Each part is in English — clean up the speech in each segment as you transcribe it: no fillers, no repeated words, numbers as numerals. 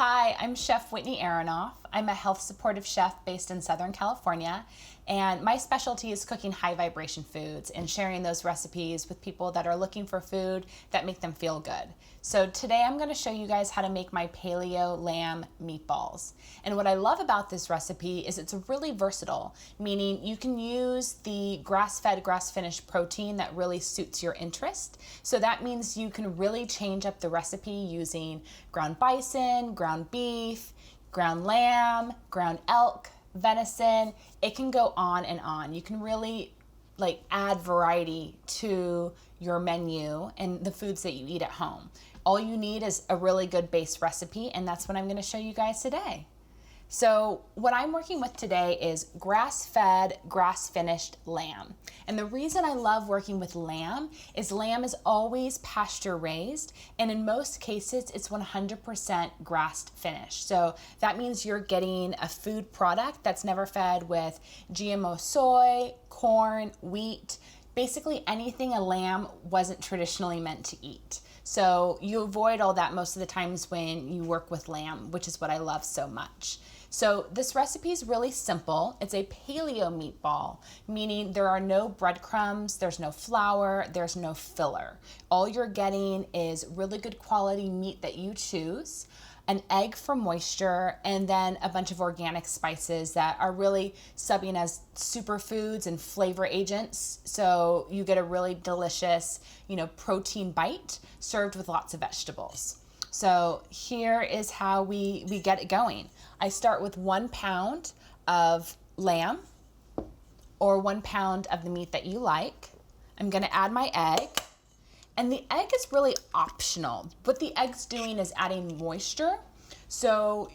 Hi, I'm Chef Whitney Aronoff. I'm a health supportive chef based in Southern California, and my specialty is cooking high vibration foods and sharing those recipes with people that are looking for food that make them feel good. So today I'm going to show you guys how to make my paleo lamb meatballs. And what I love about this recipe is it's really versatile, meaning you can use the grass-fed, grass-finished protein that really suits your interest. So that means you can really change up the recipe using ground bison, ground beef, ground lamb, ground elk, venison. It can go on and on. You can really add variety to your menu and the foods that you eat at home. All you need is a really good base recipe, and that's what I'm going to show you guys today. So what I'm working with today is grass-fed, grass-finished lamb. And the reason I love working with lamb is always pasture-raised, and in most cases, it's 100% grass-finished. So that means you're getting a food product that's never fed with GMO soy, corn, wheat, basically anything a lamb wasn't traditionally meant to eat. So you avoid all that most of the times when you work with lamb, which is what I love so much. So this recipe is really simple. It's a paleo meatball, meaning there are no breadcrumbs, there's no flour, there's no filler. All you're getting is really good quality meat that you choose, an egg for moisture, and then a bunch of organic spices that are really subbing as superfoods and flavor agents. So you get a really delicious, protein bite served with lots of vegetables. So here is how we get it going. I start with 1 pound of lamb or 1 pound of the meat that you like. I'm gonna add my egg. And the egg is really optional. What the egg's doing is adding moisture, so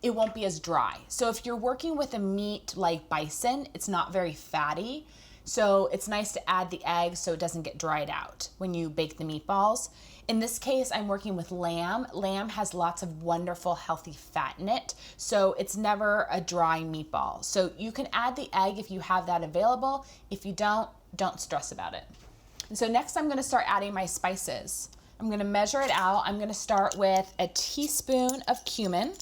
it won't be as dry. So if you're working with a meat like bison, it's not very fatty. So it's nice to add the egg so it doesn't get dried out when you bake the meatballs. In this case, I'm working with lamb. Lamb has lots of wonderful, healthy fat in it, so it's never a dry meatball. So you can add the egg if you have that available. If you don't stress about it. And so next I'm gonna start adding my spices. I'm gonna measure it out. I'm gonna start with a teaspoon of cumin.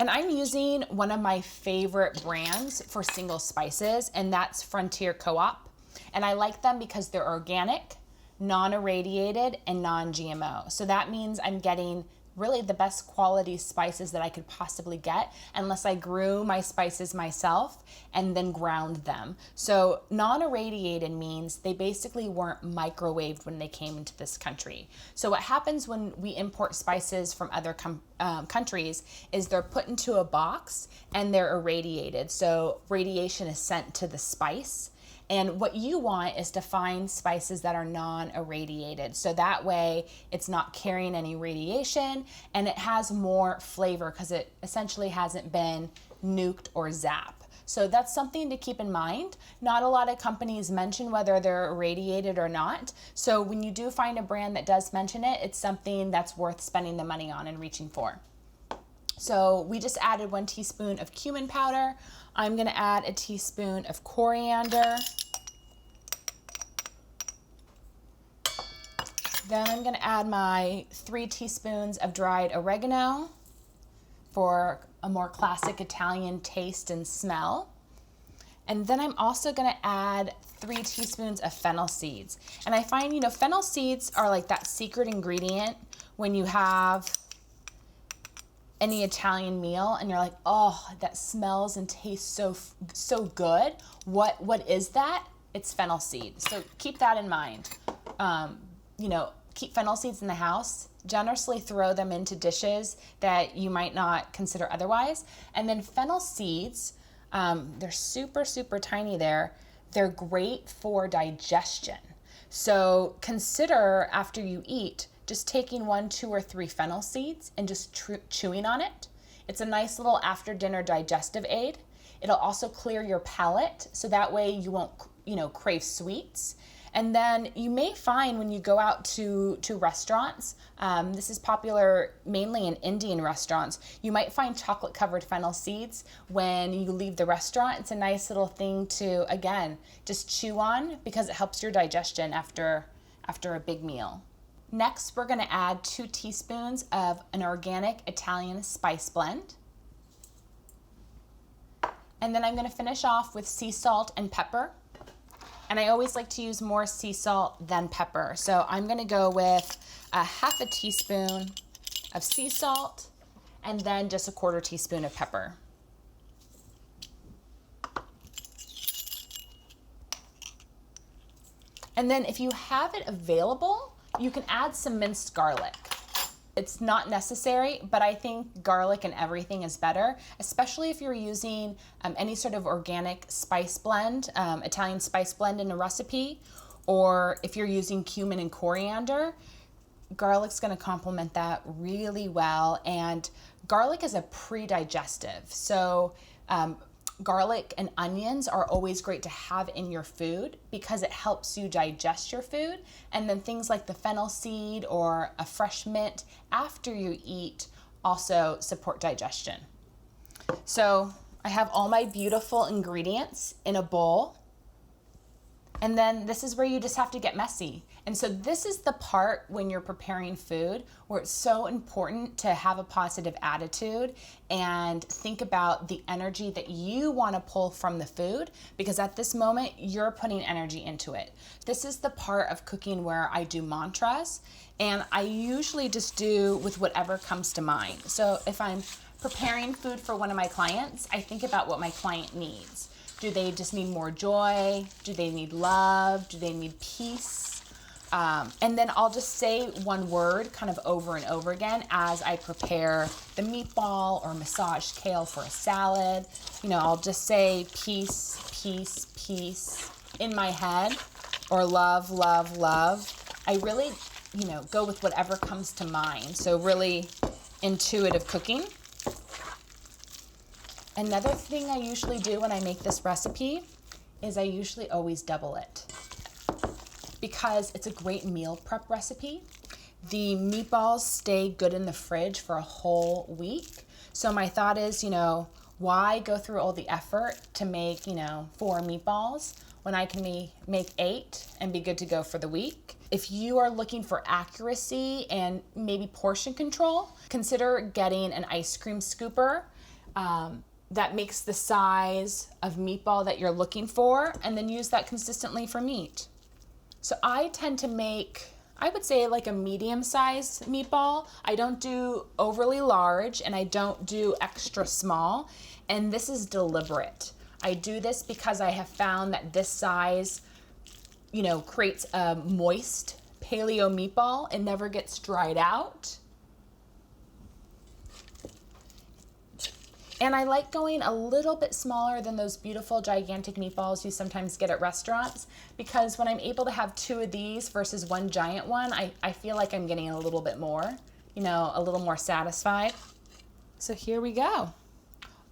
And I'm using one of my favorite brands for single spices, and that's Frontier Co-op. And I like them because they're organic, non-irradiated, and non-GMO. So that means I'm getting really the best quality spices that I could possibly get, unless I grew my spices myself and then ground them. So non-irradiated means they basically weren't microwaved when they came into this country. So what happens when we import spices from other countries is they're put into a box and they're irradiated. So radiation is sent to the spice. And what you want is to find spices that are non-irradiated. So that way it's not carrying any radiation and it has more flavor because it essentially hasn't been nuked or zapped. So that's something to keep in mind. Not a lot of companies mention whether they're irradiated or not. So when you do find a brand that does mention it, it's something that's worth spending the money on and reaching for. So we just added 1 teaspoon of cumin powder. I'm gonna add a teaspoon of coriander. Then I'm gonna add my 3 teaspoons of dried oregano for a more classic Italian taste and smell. And then I'm also gonna add 3 teaspoons of fennel seeds. And I find, fennel seeds are like that secret ingredient when you have any Italian meal and you're like, oh, that smells and tastes so good. What is that? It's fennel seed. So keep that in mind. Keep fennel seeds in the house. Generously throw them into dishes that you might not consider otherwise. And then fennel seeds, they're super, super tiny there. They're great for digestion. So consider after you eat, just taking 1, 2, or 3 fennel seeds and just chewing on it. It's a nice little after dinner digestive aid. It'll also clear your palate, so that way you won't, crave sweets. And then you may find when you go out to restaurants, this is popular mainly in Indian restaurants, you might find chocolate covered fennel seeds when you leave the restaurant. It's a nice little thing to, again, just chew on because it helps your digestion after a big meal. Next, we're gonna add 2 teaspoons of an organic Italian spice blend. And then I'm gonna finish off with sea salt and pepper. And I always like to use more sea salt than pepper. So I'm gonna go with a half a teaspoon of sea salt and then just a 1/4 teaspoon of pepper. And then if you have it available, you can add some minced garlic. It's not necessary, but I think garlic in everything is better, especially if you're using any sort of organic spice blend, Italian spice blend in a recipe, or if you're using cumin and coriander, garlic's gonna complement that really well. And garlic is a pre-digestive, so garlic and onions are always great to have in your food because it helps you digest your food. And then things like the fennel seed or a fresh mint after you eat also support digestion. So I have all my beautiful ingredients in a bowl. And then this is where you just have to get messy. And so this is the part when you're preparing food where it's so important to have a positive attitude and think about the energy that you want to pull from the food, because at this moment you're putting energy into it. This is the part of cooking where I do mantras, and I usually just do with whatever comes to mind. So if I'm preparing food for one of my clients, I think about what my client needs. Do they just need more joy? Do they need love? Do they need peace? And then I'll just say one word kind of over and over again as I prepare the meatball or massage kale for a salad. You know, I'll just say peace, peace, peace in my head, or love, love, love. I really, go with whatever comes to mind. So really intuitive cooking. Another thing I usually do when I make this recipe is I usually always double it because it's a great meal prep recipe. The meatballs stay good in the fridge for a whole week. So my thought is, why go through all the effort to make, 4 meatballs when I can make 8 and be good to go for the week? If you are looking for accuracy and maybe portion control, consider getting an ice cream scooper that makes the size of meatball that you're looking for, and then use that consistently for meat. So I tend to make, I would say, like a medium-sized meatball. I don't do overly large and I don't do extra small, and this is deliberate. I do this because I have found that this size, creates a moist paleo meatball. It never gets dried out. And I like going a little bit smaller than those beautiful gigantic meatballs you sometimes get at restaurants, because when I'm able to have 2 of these versus one giant one, I feel like I'm getting a little bit more, a little more satisfied. So here we go.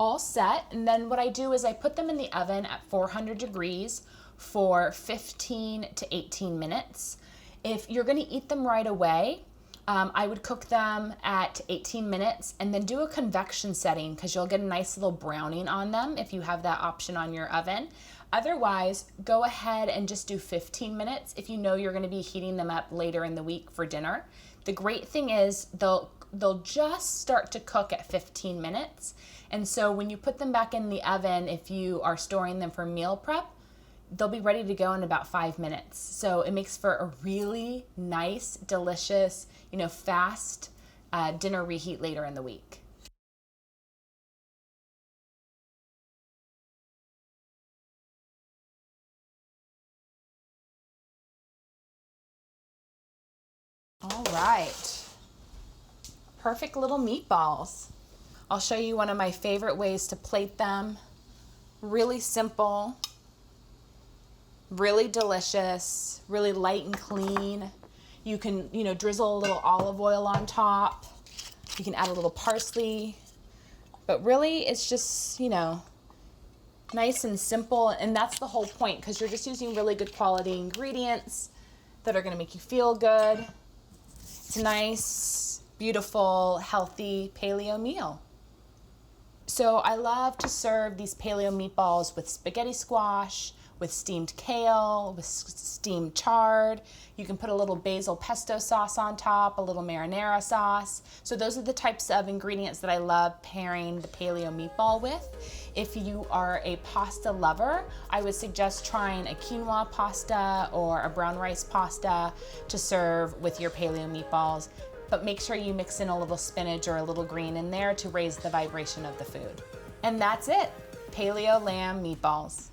All set. And then what I do is I put them in the oven at 400 degrees for 15 to 18 minutes. If you're going to eat them right away, I would cook them at 18 minutes and then do a convection setting, because you'll get a nice little browning on them if you have that option on your oven. Otherwise, go ahead and just do 15 minutes if you know you're going to be heating them up later in the week for dinner. The great thing is they'll just start to cook at 15 minutes. And so when you put them back in the oven, if you are storing them for meal prep, they'll be ready to go in about 5 minutes. So it makes for a really nice, delicious, fast dinner reheat later in the week. All right. Perfect little meatballs. I'll show you one of my favorite ways to plate them. Really simple, really delicious, really light and clean. You can, drizzle a little olive oil on top. You can add a little parsley. But really, it's just, nice and simple. And that's the whole point, because you're just using really good quality ingredients that are going to make you feel good. It's a nice, beautiful, healthy paleo meal. So I love to serve these paleo meatballs with spaghetti squash, with steamed kale, with steamed chard. You can put a little basil pesto sauce on top, a little marinara sauce. So those are the types of ingredients that I love pairing the paleo meatball with. If you are a pasta lover, I would suggest trying a quinoa pasta or a brown rice pasta to serve with your paleo meatballs. But make sure you mix in a little spinach or a little green in there to raise the vibration of the food. And that's it, paleo lamb meatballs.